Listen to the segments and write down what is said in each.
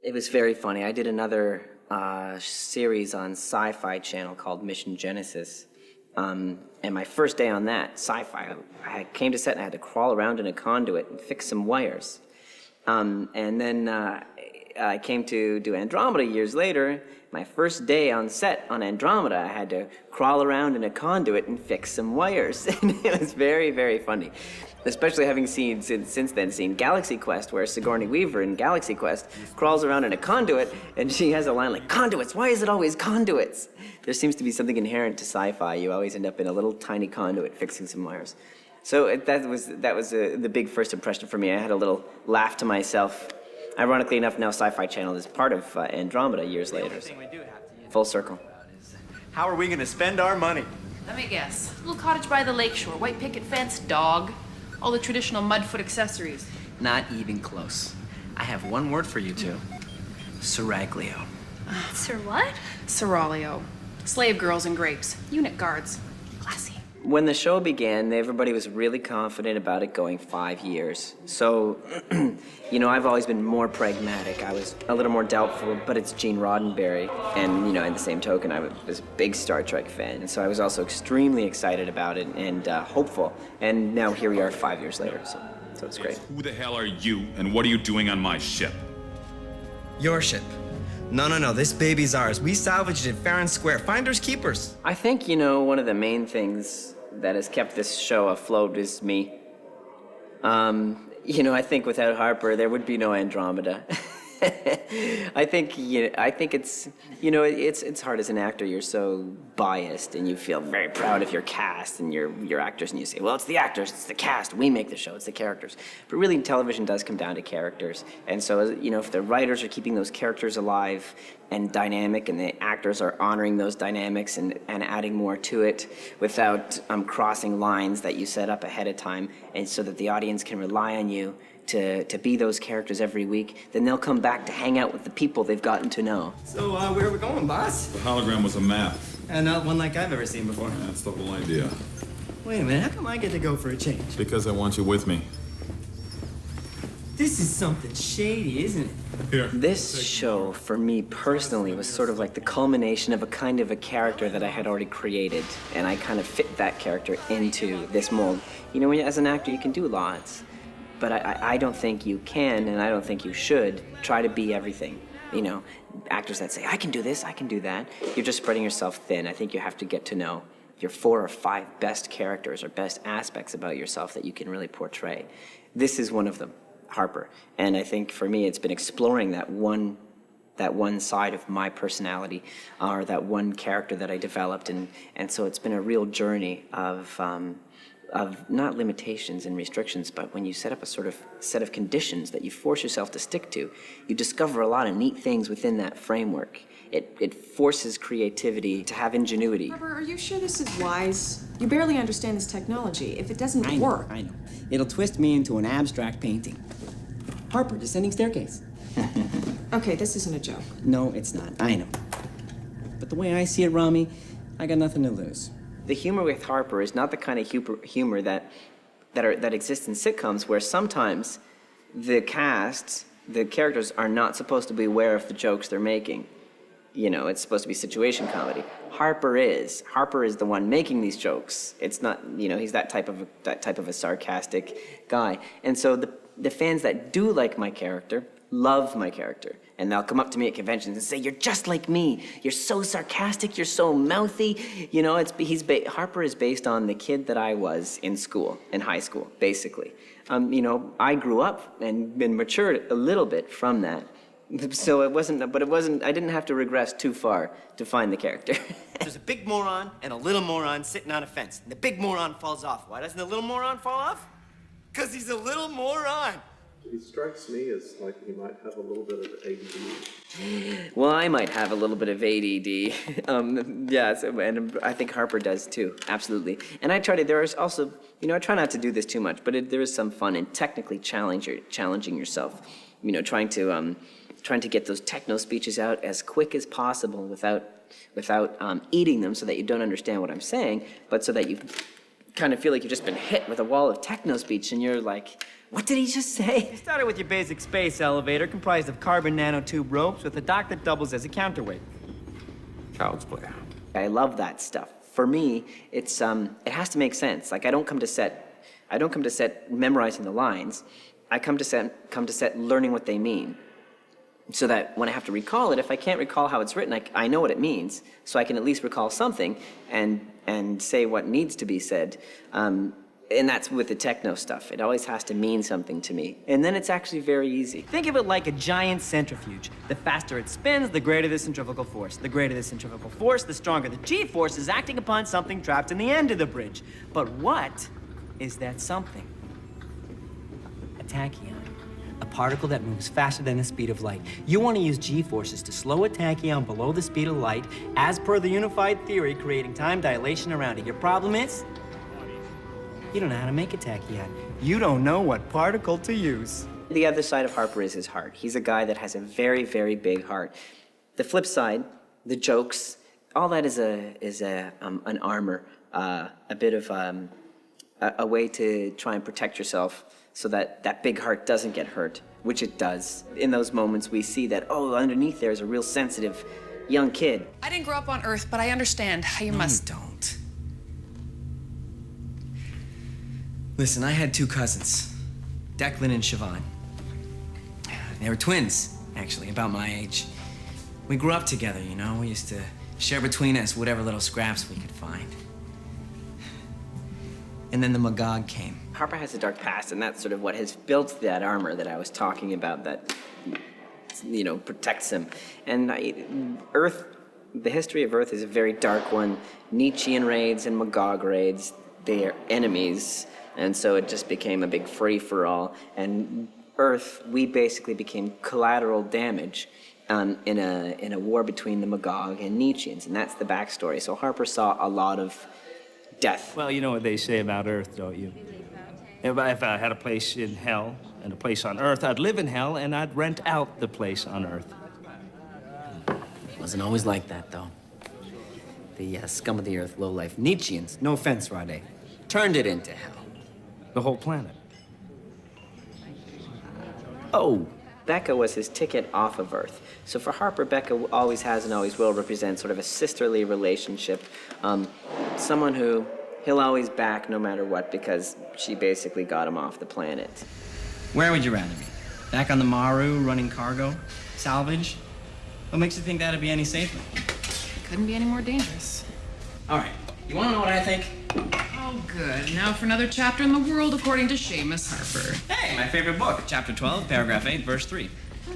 It was very funny. I did another series on Sci-Fi Channel called Mission Genesis. And my first day on that, Sci-Fi, I came to set and I had to crawl around in a conduit and fix some wires. And then I came to do Andromeda years later. My first day on set on Andromeda, I had to crawl around in a conduit and fix some wires. And it was very, very funny. Especially having seen, since then, seen Galaxy Quest, where Sigourney Weaver in Galaxy Quest crawls around in a conduit, and she has a line like, "Conduits, why is it always conduits?" There seems to be something inherent to sci-fi. You always end up in a little tiny conduit fixing some wires. So that was the big first impression for me. I had a little laugh to myself. Ironically enough, now Sci-Fi Channel is part of Andromeda years later. So full circle. How are we going to spend our money? Let me guess. Little cottage by the lakeshore, white picket fence, dog. All the traditional mudfoot accessories. Not even close. I have one word for you two. Seraglio. Sir what? Seraglio. Slave girls and grapes. Unit guards. Classy. When the show began, everybody was really confident about it going 5 years. So, you know, I've always been more pragmatic. I was a little more doubtful, but it's Gene Roddenberry. And, you know, in the same token, I was a big Star Trek fan. And so I was also extremely excited about it and hopeful. And now here we are 5 years later, so it's great. Who the hell are you, and what are you doing on my ship? Your ship. No, this baby's ours. We salvaged it fair and square. Finders keepers. I think, you know, one of the main things that has kept this show afloat is me. You know, I think without Harper, there would be no Andromeda. I think it's, you know, it's hard as an actor. You're so biased, and you feel very proud of your cast and your actors, and you say, well, it's the actors, it's the cast, we make the show, it's the characters. But really, television does come down to characters. And so, you know, if the writers are keeping those characters alive and dynamic, and the actors are honoring those dynamics and adding more to it without crossing lines that you set up ahead of time, and so that the audience can rely on you to be those characters every week, then they'll come back to hang out with the people they've gotten to know. So, where are we going, boss? The hologram was a map. Not one like I've ever seen before. That's the whole idea. Wait a minute, how come I get to go for a change? Because I want you with me. This is something shady, isn't it? Here. This show, for me personally, was sort of like the culmination of a kind of a character that I had already created, and I kind of fit that character into this mold. You know, as an actor, you can do lots, but I don't think you can, and I don't think you should, try to be everything. You know, actors that say, I can do this, I can do that, you're just spreading yourself thin. I think you have to get to know your 4 or 5 best characters or best aspects about yourself that you can really portray. This is one of them, Harper. And I think for me, it's been exploring that one side of my personality, or that one character that I developed. And so it's been a real journey of not limitations and restrictions, but when you set up a sort of set of conditions that you force yourself to stick to, you discover a lot of neat things within that framework. It forces creativity to have ingenuity. Harper, are you sure this is wise? You barely understand this technology. If it doesn't work... I know. It'll twist me into an abstract painting. Harper, descending staircase. Okay, this isn't a joke. No, it's not. I know. But the way I see it, Rami, I got nothing to lose. The humor with Harper is not the kind of humor that exists in sitcoms, where sometimes the cast, the characters, are not supposed to be aware of the jokes they're making. You know, it's supposed to be situation comedy. Harper is. Harper is the one making these jokes. It's not, you know, he's that type of a sarcastic guy. And so the fans that do like my character love my character. And they'll come up to me at conventions and say, "You're just like me. You're so sarcastic. You're so mouthy." You know, Harper is based on the kid that I was in school, in high school, basically. You know, I grew up and been matured a little bit from that. So I didn't have to regress too far to find the character. There's a big moron and a little moron sitting on a fence. And the big moron falls off. Why doesn't the little moron fall off? Because he's a little moron. He strikes me as like he might have a little bit of ADD. Well, I might have a little bit of ADD. And I think Harper does too, absolutely. And there's also, you know, I try not to do this too much, but there is some fun in technically challenging yourself. You know, trying to get those techno speeches out as quick as possible without eating them, so that you don't understand what I'm saying, but so that kind of feel like you've just been hit with a wall of techno speech, and you're like, what did he just say? You started with your basic space elevator comprised of carbon nanotube ropes with a dock that doubles as a counterweight. Child's play. I love that stuff. For me, it has to make sense. Like I don't come to set memorizing the lines. I come to set learning what they mean. So that when I have to recall it, if I can't recall how it's written, I know what it means, so I can at least recall something and say what needs to be said. And that's with the techno stuff. It always has to mean something to me. And then it's actually very easy. Think of it like a giant centrifuge. The faster it spins, the greater the centrifugal force. The greater the centrifugal force, the stronger the G-force is acting upon something trapped in the end of the bridge. But what is that something? A tachyon. A particle that moves faster than the speed of light. You want to use G-forces to slow a tachyon below the speed of light, as per the unified theory, creating time dilation around it. Your problem is, you don't know how to make a tachyon. You don't know what particle to use. The other side of Harper is his heart. He's a guy that has a very, very big heart. The flip side, the jokes, all that is an armor, a bit of a way to try and protect yourself so that that big heart doesn't get hurt, which it does. In those moments, we see that, oh, underneath there is a real sensitive young kid. I didn't grow up on Earth, but I understand how you must. Don't. Listen, I had two cousins, Declan and Siobhan. They were twins, actually, about my age. We grew up together, you know? We used to share between us whatever little scraps we could find. And then the Magog came. Harper has a dark past, and that's sort of what has built that armor that I was talking about that, you know, protects him. And Earth, the history of Earth is a very dark one. Nietzschean raids and Magog raids, they are enemies. And so it just became a big free-for-all. And Earth, we basically became collateral damage in a war between the Magog and Nietzscheans, and that's the backstory. So Harper saw a lot of death. Well, you know what they say about Earth, don't you? If I had a place in hell and a place on Earth, I'd live in hell and I'd rent out the place on Earth. It wasn't always like that, though. The scum of the earth, low-life Nietzscheans, no offense, Rade, turned it into hell. The whole planet. Oh, Becca was his ticket off of Earth. So for Harper, Becca always has and always will represent sort of a sisterly relationship. Someone who he'll always back no matter what because she basically got him off the planet. Where would you rather be? Back on the Maru, running cargo? Salvage? What makes you think that'd be any safer? It couldn't be any more dangerous. All right, you wanna know what I think? Oh, good. Now for another chapter in the world according to Seamus Harper. Hey, my favorite book, chapter 12, paragraph 8, verse 3.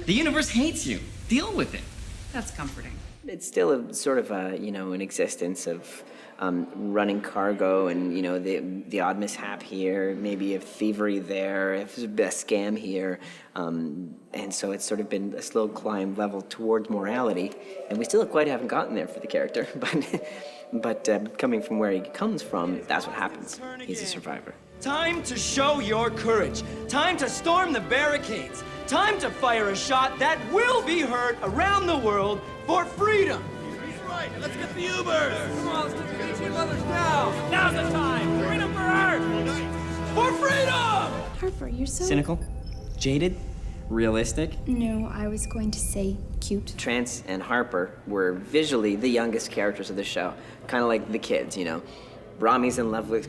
The universe hates you. Deal with it. That's comforting. It's still a sort of a, you know, an existence of running cargo and, you know, the odd mishap here, maybe a thievery there, if there's a scam here. And so it's sort of been a slow climb level towards morality. And we still quite haven't gotten there for the character, but coming from where he comes from, that's what happens. He's a survivor. Time to show your courage. Time to storm the barricades. Time to fire a shot that will be heard around the world for freedom. He's right. Let's get the Ubers. Come on, let's get the each others now. Now's the time. Freedom for Earth. For freedom! Harper, you're so... Cynical? Jaded? Realistic? No, I was going to say cute. Trance and Harper were visually the youngest characters of the show, kind of like the kids, you know. Rami's in love with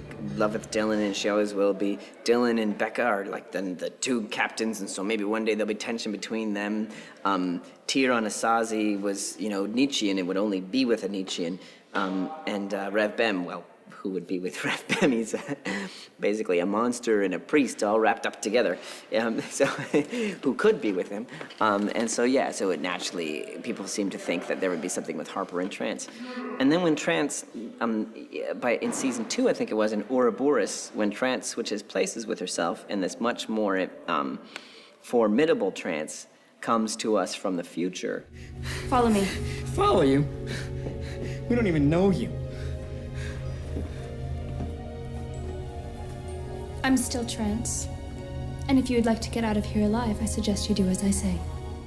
Dylan, and she always will be. Dylan and Becca are like the two captains, and so maybe one day there'll be tension between them. Tyr Anasazi was, you know, Nietzschean and would only be with a Nietzschean. And Rev Bem, well, who would be with Rev Bem? He's basically a monster and a priest all wrapped up together. So who could be with him? And so, yeah, so it naturally, people seem to think that there would be something with Harper and Trance. And then when Trance, in season 2, I think it was, in Ouroboros, when Trance switches places with herself, and this much more formidable Trance comes to us from the future. Follow me. Follow you? We don't even know you. I'm still Trance. And if you would like to get out of here alive, I suggest you do as I say.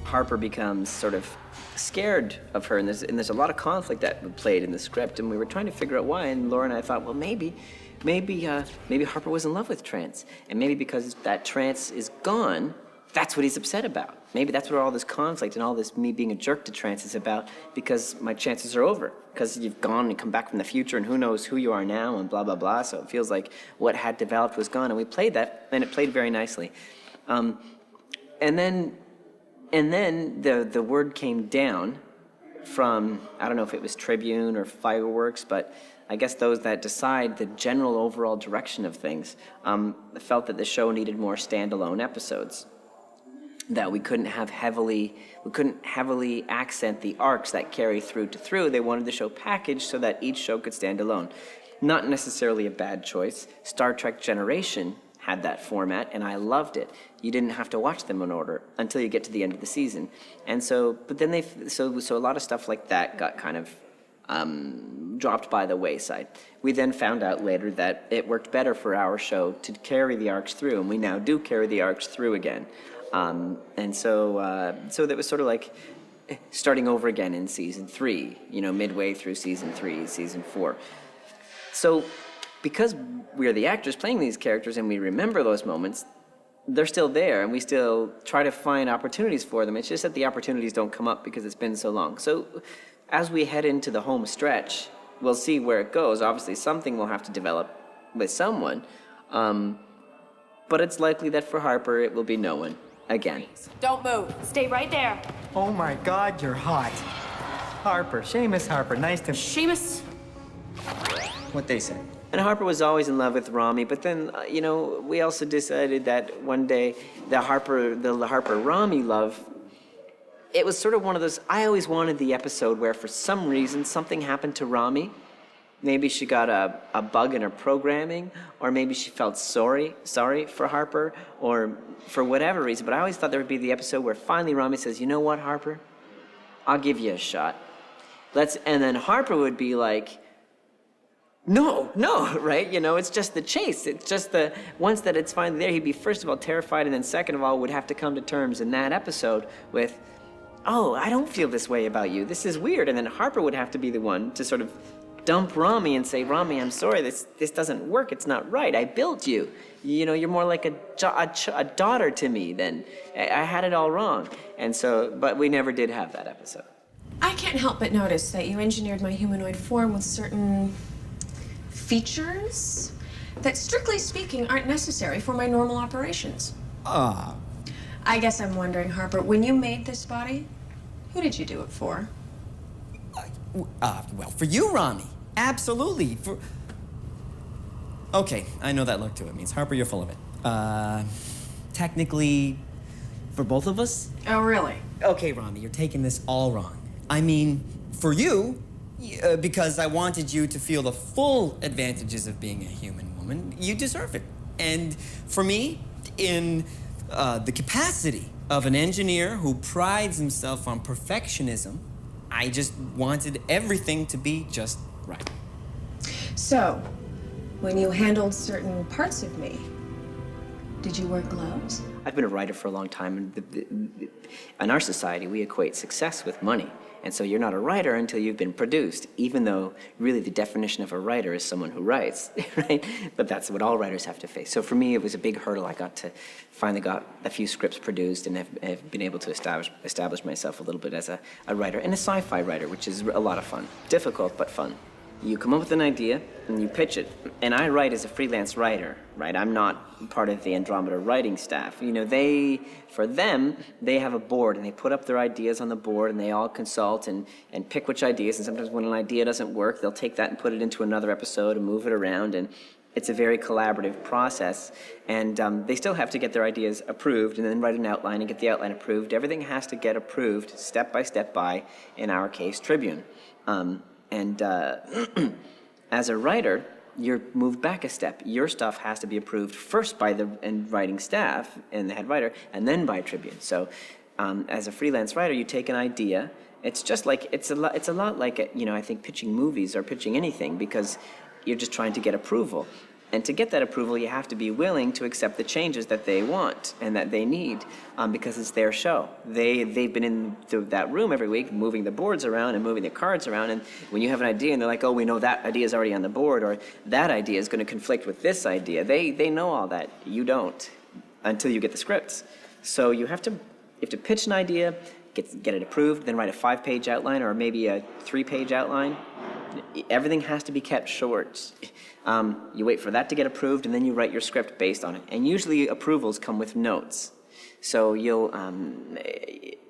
Harper becomes sort of scared of her, and there's a lot of conflict that played in the script, and we were trying to figure out why, and Laura and I thought, well, maybe maybe Harper was in love with Trance, and maybe because that Trance is gone, that's what he's upset about. Maybe that's where all this conflict and all this me being a jerk to Trance is about, because my chances are over, because you've gone and come back from the future, and who knows who you are now, and blah, blah, blah. So it feels like what had developed was gone, and we played that, and it played very nicely. And then the word came down from, I don't know if it was Tribune or Fireworks, but I guess those that decide the general overall direction of things felt that the show needed more standalone episodes. That we couldn't heavily accent the arcs that carry through to through. They wanted the show packaged so that each show could stand alone. Not necessarily a bad choice. Star Trek Generation had that format, and I loved it. You didn't have to watch them in order until you get to the end of the season. And so, but then so a lot of stuff like that got kind of dropped by the wayside. We then found out later that it worked better for our show to carry the arcs through, and we now do carry the arcs through again. And so that was sort of like starting over again in season 3, midway through season 3, season 4. So because we're the actors playing these characters and we remember those moments, they're still there, and we still try to find opportunities for them. It's just that the opportunities don't come up because it's been so long. So as we head into the home stretch, we'll see where it goes. Obviously, something will have to develop with someone, but it's likely that for Harper, it will be no one again. Don't move. Stay right there. Oh my God, you're hot. Harper, Seamus Harper, nice to... Seamus? What they say. And Harper was always in love with Rami, but then, we also decided that one day the Harper-Rami love, it was sort of one of those, I always wanted the episode where for some reason something happened to Rami. Maybe she got a bug in her programming, or maybe she felt sorry for Harper, or for whatever reason. But I always thought there would be the episode where finally Rami says, you know what, Harper? I'll give you a shot. And then Harper would be like, no, right? It's just the chase. It's just once that it's finally there, he'd be first of all terrified, and then second of all would have to come to terms in that episode with, oh, I don't feel this way about you. This is weird. And then Harper would have to be the one to sort of dump Rami and say, Rami, I'm sorry, this doesn't work. It's not right. I built you. You're more like a daughter to me than I had it all wrong. And so, but we never did have that episode. I can't help but notice that you engineered my humanoid form with certain features that, strictly speaking, aren't necessary for my normal operations. I guess I'm wondering, Harper, when you made this body, who did you do it for? Well, for you, Rami. Absolutely. Okay, I know that look to it means. Harper, you're full of it. Technically, for both of us? Oh, really? Okay, Rami, you're taking this all wrong. I mean, for you, because I wanted you to feel the full advantages of being a human woman, you deserve it. And for me, in the capacity of an engineer who prides himself on perfectionism, I just wanted everything to be just right. So, when you handled certain parts of me, did you wear gloves? I've been a writer for a long time, and in our society, we equate success with money. And so you're not a writer until you've been produced, even though really the definition of a writer is someone who writes, right? But that's what all writers have to face. So for me, it was a big hurdle. I finally got a few scripts produced and have been able to establish myself a little bit as a writer, and a sci-fi writer, which is a lot of fun. Difficult, but fun. You come up with an idea, and you pitch it. And I write as a freelance writer, right? I'm not part of the Andromeda writing staff. For them, they have a board, and they put up their ideas on the board, and they all consult and pick which ideas. And sometimes when an idea doesn't work, they'll take that and put it into another episode and move it around. And it's a very collaborative process. And they still have to get their ideas approved and then write an outline and get the outline approved. Everything has to get approved step by, in our case, Tribune. As a writer, you're moved back a step. Your stuff has to be approved first by the writing staff and the head writer, and then by Tribune. So, as a freelance writer, you take an idea. It's just like it's a lot like I think pitching movies or pitching anything, because you're just trying to get approval. And to get that approval, you have to be willing to accept the changes that they want and that they need, because it's their show. They've been in that room every week, moving the boards around and moving the cards around, and when you have an idea and they're like, oh, we know that idea is already on the board, or that idea is going to conflict with this idea, they know all that. You don't, until you get the scripts. So you have to pitch an idea, get it approved, then write a 5-page outline or maybe a 3-page outline. Everything has to be kept short. You wait for that to get approved, and then you write your script based on it. And usually approvals come with notes. So you'll,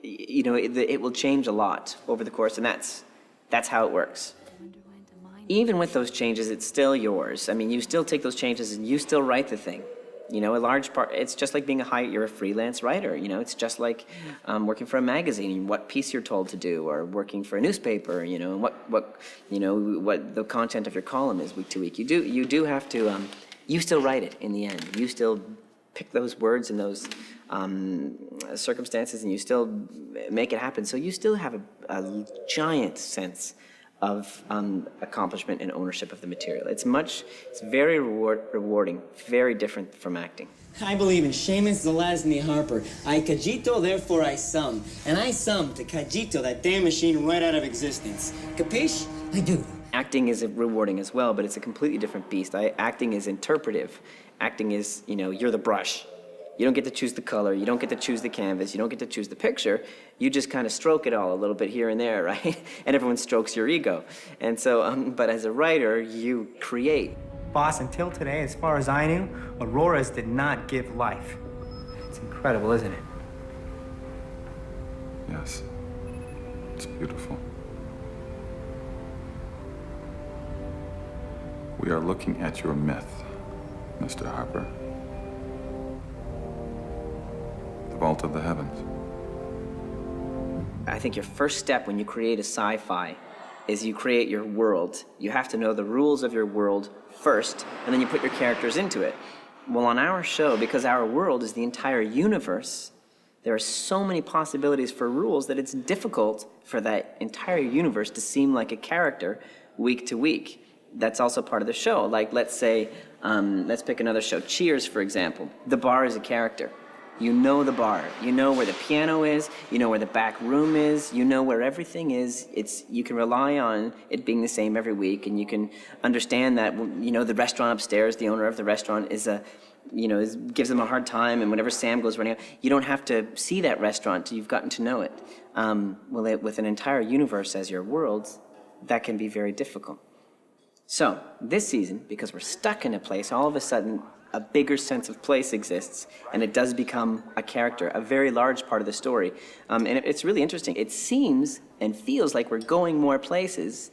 it will change a lot over the course, and that's how it works. Even with those changes, it's still yours. I mean, you still take those changes and you still write the thing. You know, a large part, it's just like being you're a freelance writer, you know, it's just like working for a magazine, what piece you're told to do, or working for a newspaper, you know, and what the content of your column is week to week. You do have to, you still write it in the end. You still pick those words and those circumstances, and you still make it happen. So you still have a giant sense of accomplishment and ownership of the material. It's very rewarding, very different from acting. I believe in Seamus Zelazny Harper. I cogito, therefore I sum. And I sum to cogito that damn machine right out of existence. Capiche? I do. Acting is rewarding as well, but it's a completely different beast. Acting is interpretive. Acting is, you're the brush. You don't get to choose the color, you don't get to choose the canvas, you don't get to choose the picture. You just kind of stroke it all a little bit here and there, right? And everyone strokes your ego. And so, but as a writer, you create. Boss, until today, as far as I knew, auroras did not give life. It's incredible, isn't it? Yes. It's beautiful. We are looking at your myth, Mr. Harper. The vault of the heavens. I think your first step when you create a sci-fi is you create your world. You have to know the rules of your world first, and then you put your characters into it. Well, on our show, because our world is the entire universe, there are so many possibilities for rules that it's difficult for that entire universe to seem like a character week to week. That's also part of the show. Like, let's say, let's pick another show. Cheers, for example. The bar is a character. You know the bar. You know where the piano is. You know where the back room is. You know where everything is. You can rely on it being the same every week, and you can understand that, the restaurant upstairs, the owner of the restaurant gives them a hard time, and whenever Sam goes running out, you don't have to see that restaurant till you've gotten to know it. With an entire universe as your world, that can be very difficult. So, this season, because we're stuck in a place, all of a sudden, a bigger sense of place exists, and it does become a character, a very large part of the story. And it's really interesting. It seems and feels like we're going more places,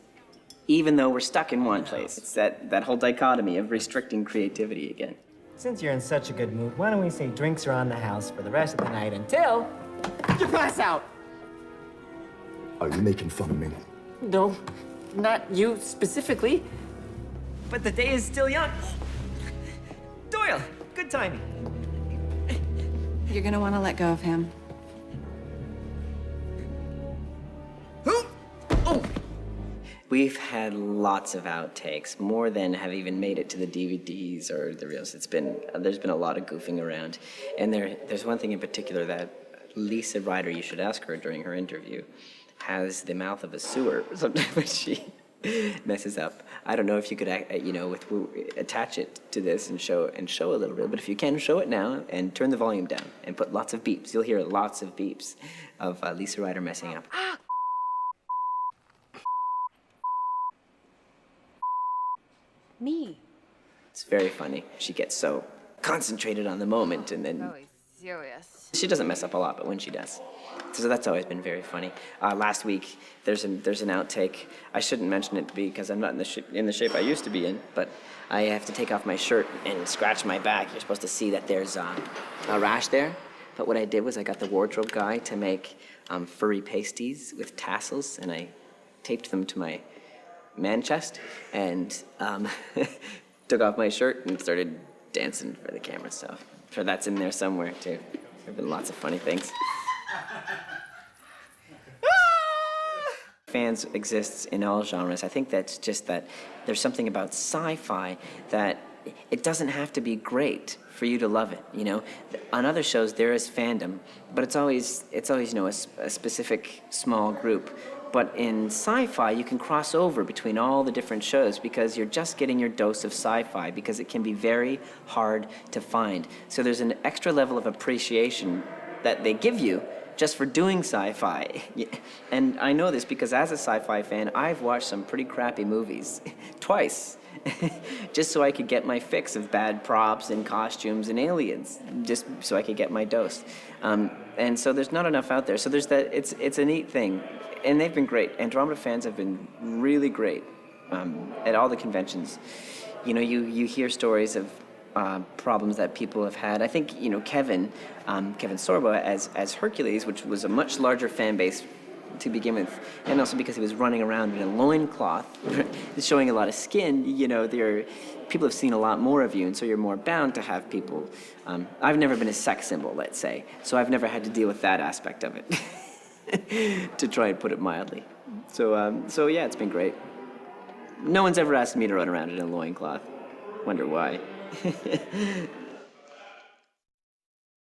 even though we're stuck in one place. It's that whole dichotomy of restricting creativity again. Since you're in such a good mood, why don't we say drinks are on the house for the rest of the night until you pass out? Are you making fun of me? No, not you specifically, but the day is still young. Doyle, good timing. You're gonna want to let go of him. We've had lots of outtakes, more than have even made it to the DVDs or the reels. There's been a lot of goofing around. And there's one thing in particular that Lisa Ryder, you should ask her during her interview, has the mouth of a sewer sometimes when she messes up. I don't know if you could, attach it to this and show a little bit, but if you can, show it now and turn the volume down and put lots of beeps. You'll hear lots of beeps of Lisa Ryder messing up. Me. It's very funny. She gets so concentrated on the moment, and then Serious. she doesn't mess up a lot, but when she does. So that's always been very funny. Last week, there's an outtake. I shouldn't mention it because I'm not in the shape I used to be in, but I have to take off my shirt and scratch my back. You're supposed to see that there's a rash there. But what I did was I got the wardrobe guy to make furry pasties with tassels, and I taped them to my man chest and took off my shirt and started dancing for the camera. So I'm sure that's in there somewhere too. There have been lots of funny things. Fans exists in all genres. I think that's just that there's something about sci-fi that it doesn't have to be great for you to love it, you know? On other shows, there is fandom, but it's always you know, a specific small group. But in sci-fi, you can cross over between all the different shows because you're just getting your dose of sci-fi because it can be very hard to find. So there's an extra level of appreciation that they give you just for doing sci-fi. And I know this because as a sci-fi fan, I've watched some pretty crappy movies twice. Just so I could get my fix of bad props and costumes and aliens, just so I could get my dose. And so there's not enough out there. So there's that. It's a neat thing, and they've been great. Andromeda fans have been really great at all the conventions. You know, you hear stories of problems that people have had. I think you know Kevin Sorbo as Hercules, which was a much larger fan base to begin with, and also because he was running around in a loincloth, showing a lot of skin, you know, people have seen a lot more of you, and so you're more bound to have people. I've never been a sex symbol, let's say, so I've never had to deal with that aspect of it, to try and put it mildly. So yeah, it's been great. No one's ever asked me to run around in a loincloth. Wonder why.